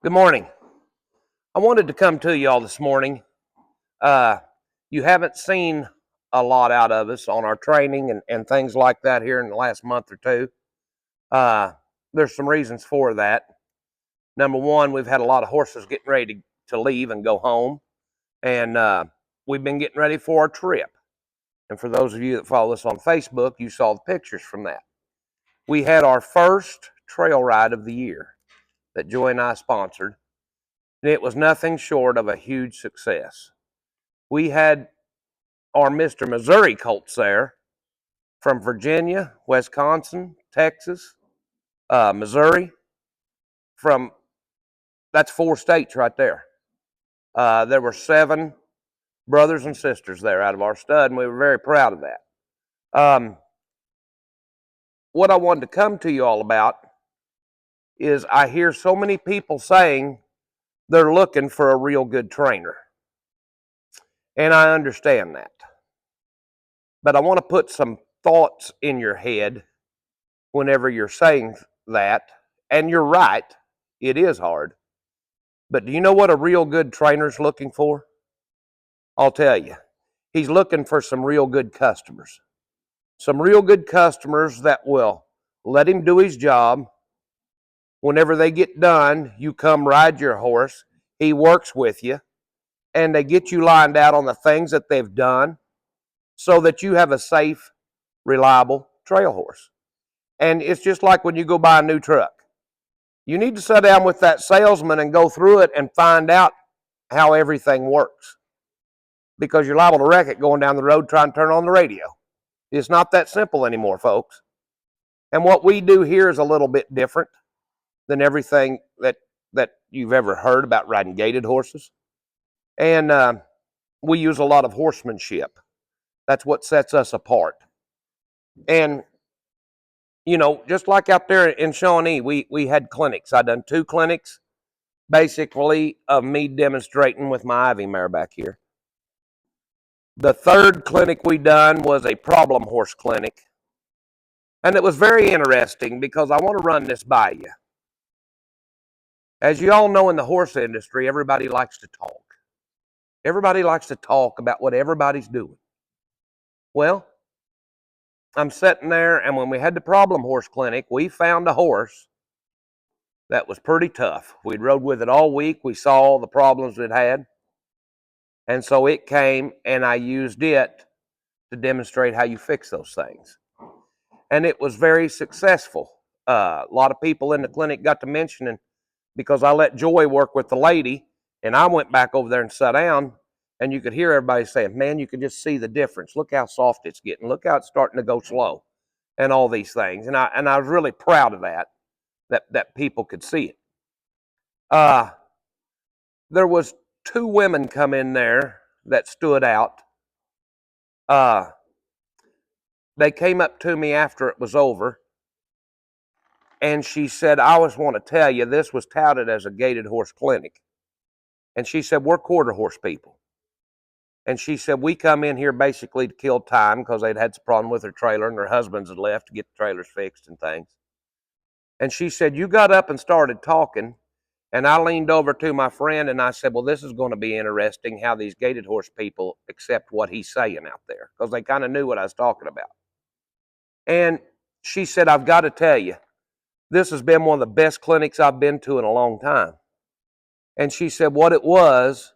Good morning. I wanted to come to you all this morning. Uh, you haven't seen a lot out of us on our training and things like that here in the last month or two. Uh, there's some reasons for that. Number one, we've had a lot of horses getting ready to leave and go home, and we've been getting ready for our trip. And for those of you that follow us on Facebook, you saw the pictures from that. We had our first trail ride of the year that Joy and I sponsored, and it was nothing short of a huge success. We had our Mr. Missouri colts there from Virginia, Wisconsin, Texas, Missouri. That's 4 states right there. There were 7 brothers and sisters there out of our stud, and we were very proud of that. What I wanted to come to you all about is I hear so many people saying they're looking for a real good trainer. And I understand that. But I want to put some thoughts in your head whenever you're saying that. And you're right, it is hard. But do you know what a real good trainer's looking for? I'll tell you. He's looking for some real good customers. Some real good customers that will let him do his job. Whenever they get done, you come ride your horse. He works with you. And they get you lined out on the things that they've done so that you have a safe, reliable trail horse. And it's just like when you go buy a new truck. You need to sit down with that salesman and go through it and find out how everything works. Because you're liable to wreck it going down the road trying to turn on the radio. It's not that simple anymore, folks. And what we do here is a little bit different than everything that you've ever heard about riding gaited horses. And we use a lot of horsemanship. That's what sets us apart. And, you know, just like out there in Shawnee, we had clinics. I done 2 clinics, basically, of me demonstrating with my Ivy mare back here. The 3rd clinic we done was a problem horse clinic. And it was very interesting because I want to run this by you. As you all know, in the horse industry, everybody likes to talk. Everybody likes to talk about what everybody's doing. Well, I'm sitting there, and when we had the problem horse clinic, we found a horse that was pretty tough. We'd rode with it all week. We saw all the problems it had. And so it came, and I used it to demonstrate how you fix those things. And it was very successful. A lot of people in the clinic got to mentioning, because I let Joy work with the lady, and I went back over there and sat down, and you could hear everybody saying, man, you can just see the difference. Look how soft it's getting. Look how it's starting to go slow, and all these things. And I was really proud of that people could see it. There was 2 women come in there that stood out. They came up to me after it was over, and she said, I always want to tell you, this was touted as a gaited horse clinic. And she said, we're quarter horse people. And she said, we come in here basically to kill time because they'd had some problem with their trailer and their husbands had left to get the trailers fixed and things. And she said, you got up and started talking. And I leaned over to my friend and I said, well, this is going to be interesting how these gaited horse people accept what he's saying out there, because they kind of knew what I was talking about. And she said, I've got to tell you, this has been one of the best clinics I've been to in a long time. And she said, what it was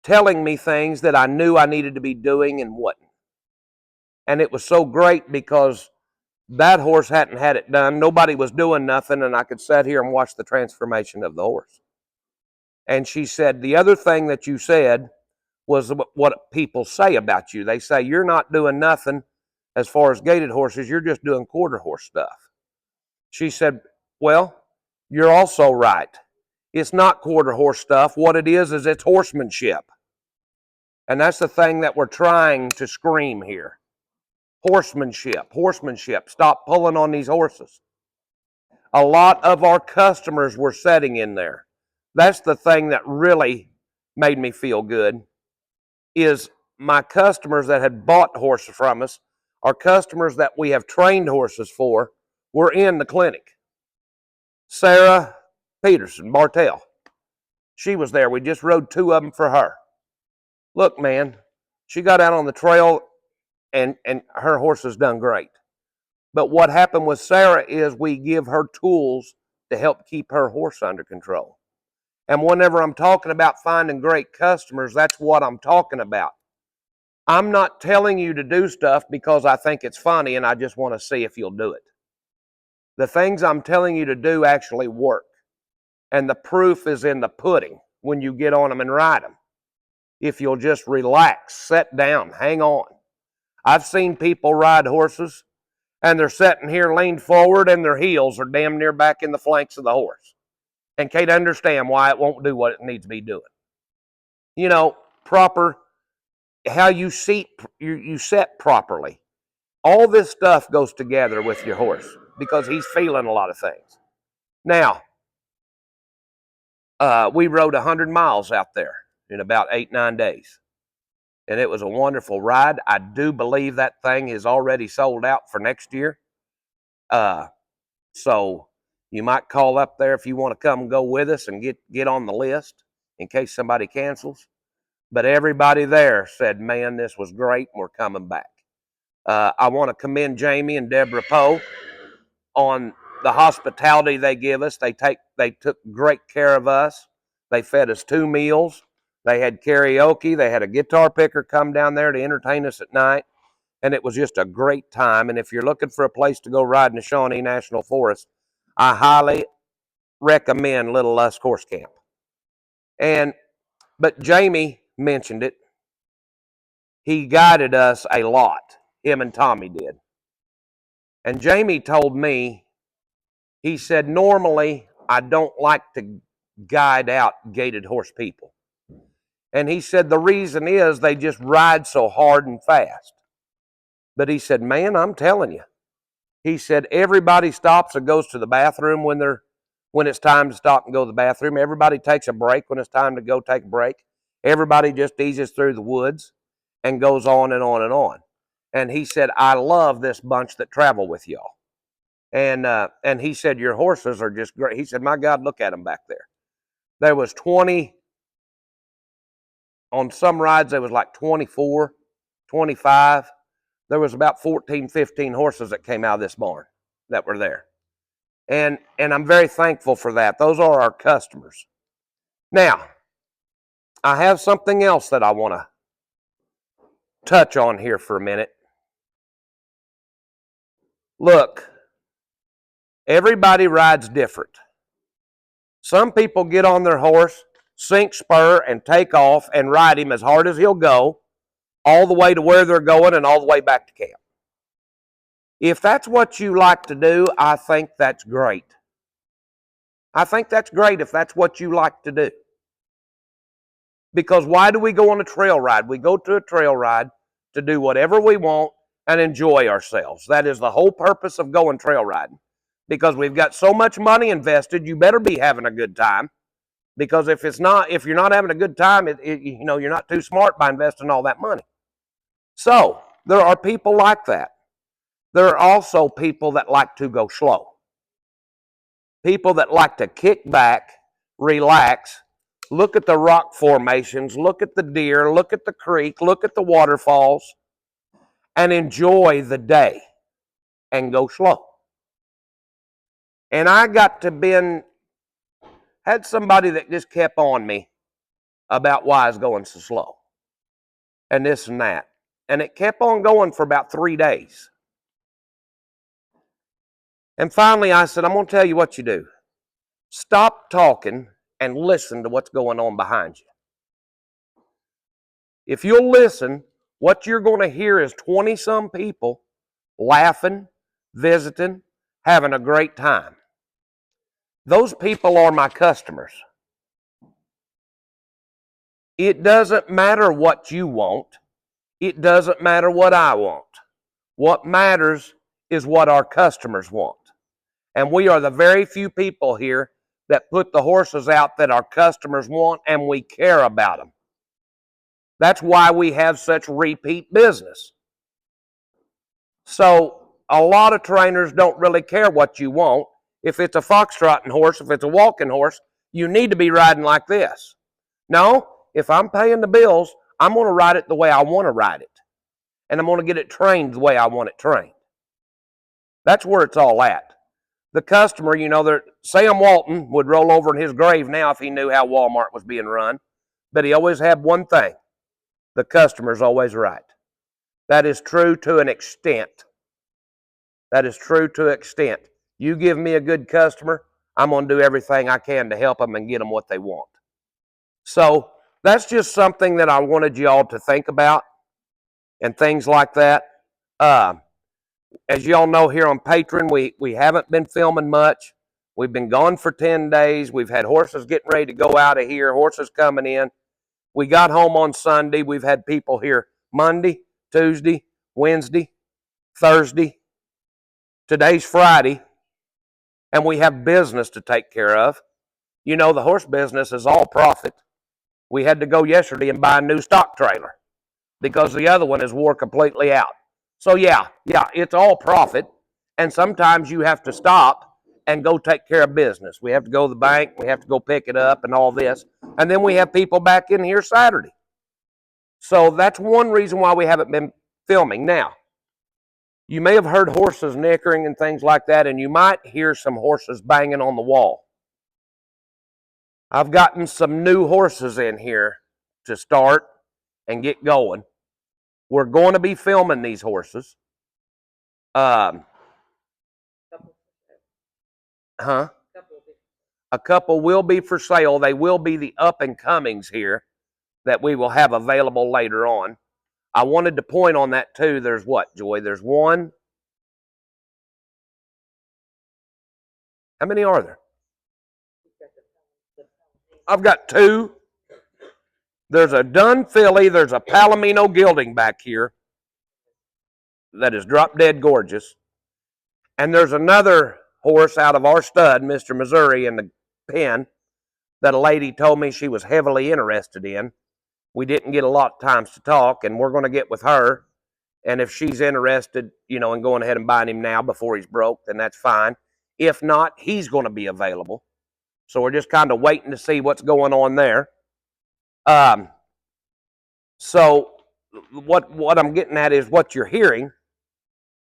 telling me things that I knew I needed to be doing and wasn't. And it was so great because that horse hadn't had it done. Nobody was doing nothing, and I could sit here and watch the transformation of the horse. And she said, the other thing that you said was what people say about you. They say, you're not doing nothing as far as gaited horses. You're just doing quarter horse stuff. She said, well, you're also right. It's not quarter horse stuff. What it is it's horsemanship. And that's the thing that we're trying to scream here. Horsemanship, horsemanship. Stop pulling on these horses. A lot of our customers were sitting in there. That's the thing that really made me feel good, is my customers that had bought horses from us, our customers that we have trained horses for, were in the clinic. Sarah, Peterson, Bartell. She was there. We just rode 2 of them for her. Look, man, she got out on the trail and her horse has done great. But what happened with Sarah is we give her tools to help keep her horse under control. And whenever I'm talking about finding great customers, that's what I'm talking about. I'm not telling you to do stuff because I think it's funny and I just want to see if you'll do it. The things I'm telling you to do actually work. And the proof is in the pudding when you get on them and ride them. If you'll just relax, sit down, hang on. I've seen people ride horses and they're sitting here leaned forward and their heels are damn near back in the flanks of the horse and can't understand why it won't do what it needs to be doing. You know, proper, how you seat, you set properly. All this stuff goes together with your horse because he's feeling a lot of things. Now, we rode 100 miles out there in about 8-9 days. And it was a wonderful ride. I do believe that thing is already sold out for next year. So you might call up there if you want to come and go with us and get on the list in case somebody cancels. But everybody there said, man, this was great, and we're coming back. I want to commend Jamie and Deborah Poe on the hospitality they give us. They took great care of us. They fed us 2 meals. They had karaoke. They had a guitar picker come down there to entertain us at night. And it was just a great time. And if you're looking for a place to go ride in the Shawnee National Forest, I highly recommend Little Lusk Horse Camp. But Jamie mentioned it. He guided us a lot. Him and Tommy did. And Jamie told me, he said, normally I don't like to guide out gaited horse people. And he said the reason is they just ride so hard and fast. But he said, man, I'm telling you. He said everybody stops and goes to the bathroom when it's time to stop and go to the bathroom. Everybody takes a break when it's time to go take a break. Everybody just eases through the woods and goes on and on and on. And he said, I love this bunch that travel with y'all. And he said, your horses are just great. He said, my God, look at them back there. There was 20, on some rides, there was like 24, 25. There was about 14, 15 horses that came out of this barn that were there. And I'm very thankful for that. Those are our customers. Now, I have something else that I want to touch on here for a minute. Look, everybody rides different. Some people get on their horse, sink spur, and take off and ride him as hard as he'll go, all the way to where they're going and all the way back to camp. If that's what you like to do, I think that's great. I think that's great if that's what you like to do. Because why do we go on a trail ride? We go to a trail ride to do whatever we want and enjoy ourselves. That is the whole purpose of going trail riding. Because we've got so much money invested, you better be having a good time. Because if you're not having a good time, you're not too smart by investing all that money. So there are people like that. There are also people that like to go slow. People that like to kick back, relax, look at the rock formations, look at the deer, look at the creek, look at the waterfalls, and enjoy the day and go slow. And I had somebody that just kept on me about why I was going so slow and this and that. And it kept on going for about 3 days. And finally I said, I'm going to tell you what you do. Stop talking and listen to what's going on behind you. If you'll listen, what you're going to hear is 20-some people laughing, visiting, having a great time. Those people are my customers. It doesn't matter what you want. It doesn't matter what I want. What matters is what our customers want. And we are the very few people here that put the horses out that our customers want, and we care about them. That's why we have such repeat business. So a lot of trainers don't really care what you want. If it's a foxtrotting horse, if it's a walking horse, you need to be riding like this. No, if I'm paying the bills, I'm going to ride it the way I want to ride it. And I'm going to get it trained the way I want it trained. That's where it's all at. The customer, Sam Walton would roll over in his grave now if he knew how Walmart was being run. But he always had one thing. The customer's always right. That is true to an extent. That is true to an extent. You give me a good customer, I'm going to do everything I can to help them and get them what they want. So that's just something that I wanted y'all to think about and things like that. As y'all know, here on Patreon, we haven't been filming much. We've been gone for 10 days. We've had horses getting ready to go out of here, horses coming in. We got home on Sunday. We've had people here Monday, Tuesday, Wednesday, Thursday. Today's Friday, and we have business to take care of. The horse business is all profit. We had to go yesterday and buy a new stock trailer because the other one is wore completely out. So yeah, it's all profit, and sometimes you have to stop and go take care of business. We have to go to the bank, we have to go pick it up and all this, and then we have people back in here Saturday. So that's one reason why we haven't been filming. Now, you may have heard horses nickering and things like that, and you might hear some horses banging on the wall. I've gotten some new horses in here to start and get going. We're going to be filming these horses. A couple will be for sale. They will be the up and comings here that we will have available later on. I wanted to point on that too. There's what, Joy? There's one. How many are there? I've got two. There's a dun filly. There's a Palomino gelding back here that is drop dead gorgeous. And there's another horse out of our stud, Mr. Missouri, in the pen that a lady told me she was heavily interested in. We didn't get a lot of times to talk, and we're going to get with her. And if she's interested, in going ahead and buying him now before he's broke, then that's fine. If not, he's going to be available. So we're just kind of waiting to see what's going on there. So what I'm getting at is what you're hearing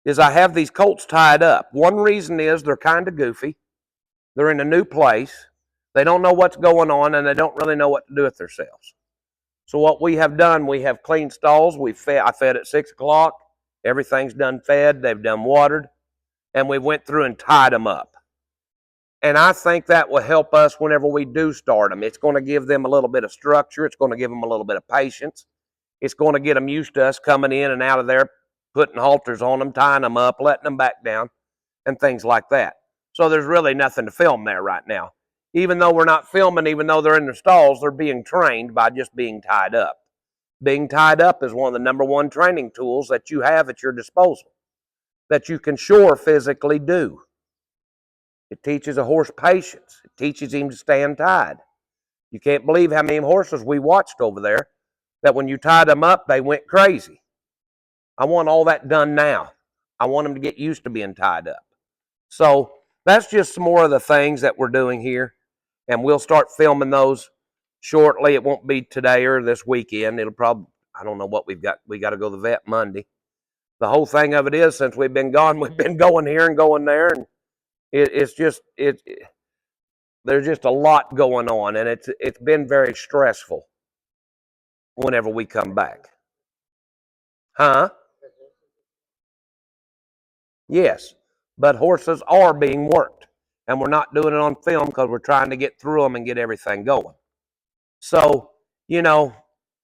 is I have these colts tied up. One reason is they're kind of goofy. They're in a new place. They don't know what's going on, and they don't really know what to do with themselves. So what we have done, we have cleaned stalls. I fed at 6 o'clock. Everything's done fed. They've done watered. And we went through and tied them up. And I think that will help us whenever we do start them. It's going to give them a little bit of structure. It's going to give them a little bit of patience. It's going to get them used to us coming in and out of there, putting halters on them, tying them up, letting them back down, and things like that. So there's really nothing to film there right now. Even though we're not filming, even though they're in the stalls, they're being trained by just being tied up. Being tied up is one of the number one training tools that you have at your disposal, that you can sure physically do. It teaches a horse patience. It teaches him to stand tied. You can't believe how many horses we watched over there that when you tied them up, they went crazy. I want all that done now. I want them to get used to being tied up. So that's just some more of the things that we're doing here. And we'll start filming those shortly. It won't be today or this weekend. It'll probably, I don't know what we've got. We got to go to the vet Monday. The whole thing of it is, since we've been gone, we've been going here and going there. And there's just a lot going on. And it's been very stressful whenever we come back. Yes, but horses are being worked. And we're not doing it on film because we're trying to get through them and get everything going. So,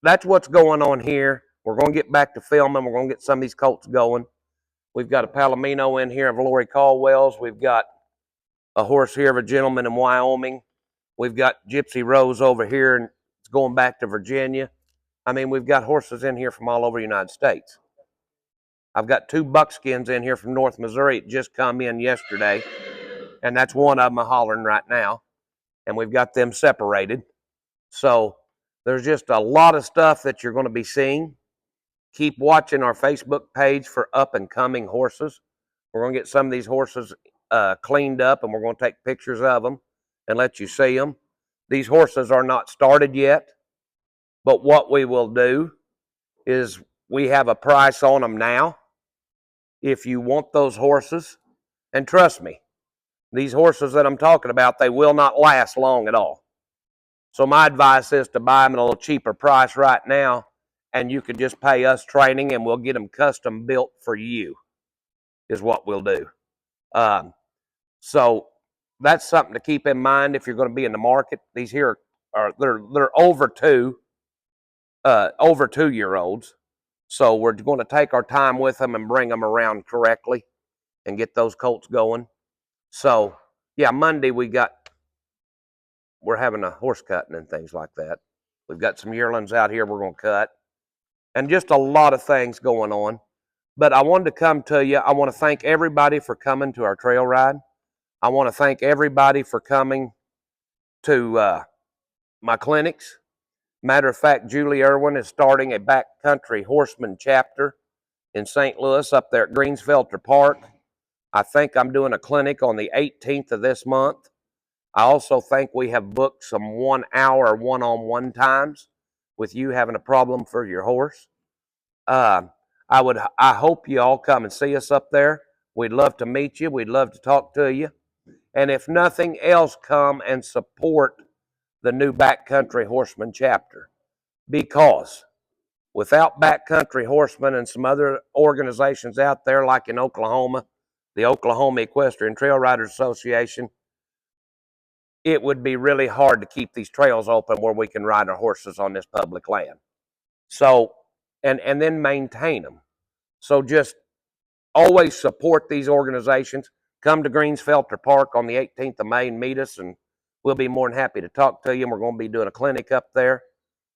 that's what's going on here. We're going to get back to filming. We're going to get some of these colts going. We've got a Palomino in here of Lori Caldwell's. We've got a horse here of a gentleman in Wyoming. We've got Gypsy Rose over here, and it's going back to Virginia. I mean, we've got horses in here from all over the United States. I've got 2 buckskins in here from North Missouri. It just come in yesterday. And that's one of them hollering right now. And we've got them separated. So there's just a lot of stuff that you're going to be seeing. Keep watching our Facebook page for up and coming horses. We're going to get some of these horses cleaned up, and we're going to take pictures of them and let you see them. These horses are not started yet, but what we will do is we have a price on them now. If you want those horses, and trust me, these horses that I'm talking about, they will not last long at all. So my advice is to buy them at a little cheaper price right now, and you can just pay us training, and we'll get them custom built for you, is what we'll do. So that's something to keep in mind if you're going to be in the market. These here they're over 2-year-olds. So we're going to take our time with them and bring them around correctly and get those colts going. So yeah, Monday we're having a horse cutting and things like that. We've got some yearlings out here we're going to cut, and just a lot of things going on. But I wanted to come to you. I want to thank everybody for coming to our trail ride. I want to thank everybody for coming to my clinics. Matter of fact, Julie Irwin is starting a backcountry horseman chapter in St. Louis up there at Greensfelter Park. I think I'm doing a clinic on the 18th of this month. I also think we have booked some 1-hour one-on-one times with you having a problem for your horse. I hope you all come and see us up there. We'd love to meet you. We'd love to talk to you. And if nothing else, come and support the new Backcountry Horseman chapter. Because without Backcountry Horsemen and some other organizations out there, like in Oklahoma, the Oklahoma Equestrian Trail Riders Association, it would be really hard to keep these trails open where we can ride our horses on this public land. So, and then maintain them. So just always support these organizations. Come to Greensfelter Park on the 18th of May and meet us, and we'll be more than happy to talk to you. And we're going to be doing a clinic up there.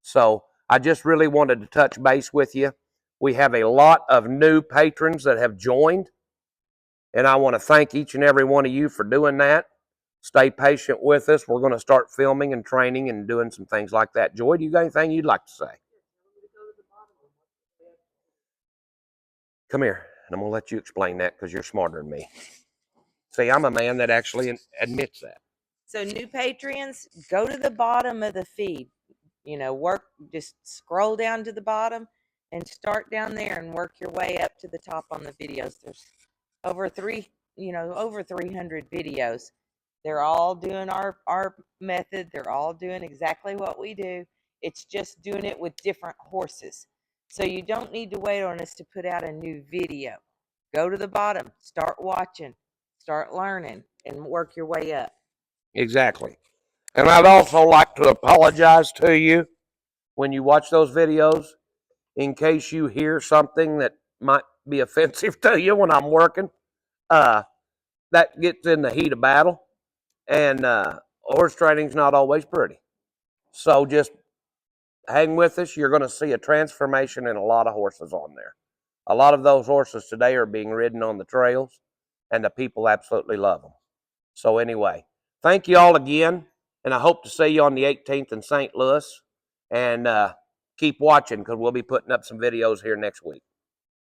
So I just really wanted to touch base with you. We have a lot of new patrons that have joined, and I want to thank each and every one of you for doing that. Stay patient with us. We're going to start filming and training and doing some things like that. Joy, do you got anything you'd like to say? Come here, and I'm going to let you explain that because you're smarter than me. See, I'm a man that actually admits that. So new patrons, go to the bottom of the feed. Just scroll down to the bottom and start down there and work your way up to the top on the videos. There's over 300 videos. They're all doing our method. They're all doing exactly what we do. It's just doing it with different horses. So you don't need to wait on us to put out a new video. Go to the bottom, start watching, start learning, and work your way up. Exactly. And I'd also like to apologize to you when you watch those videos in case you hear something that might be offensive to you when I'm working. That gets in the heat of battle, and horse training's not always pretty. So just hang with us. You're going to see a transformation in a lot of horses on there. A lot of those horses today are being ridden on the trails, and the people absolutely love them. So anyway, thank you all again, and I hope to see you on the 18th in St. Louis. And keep watching because we'll be putting up some videos here next week.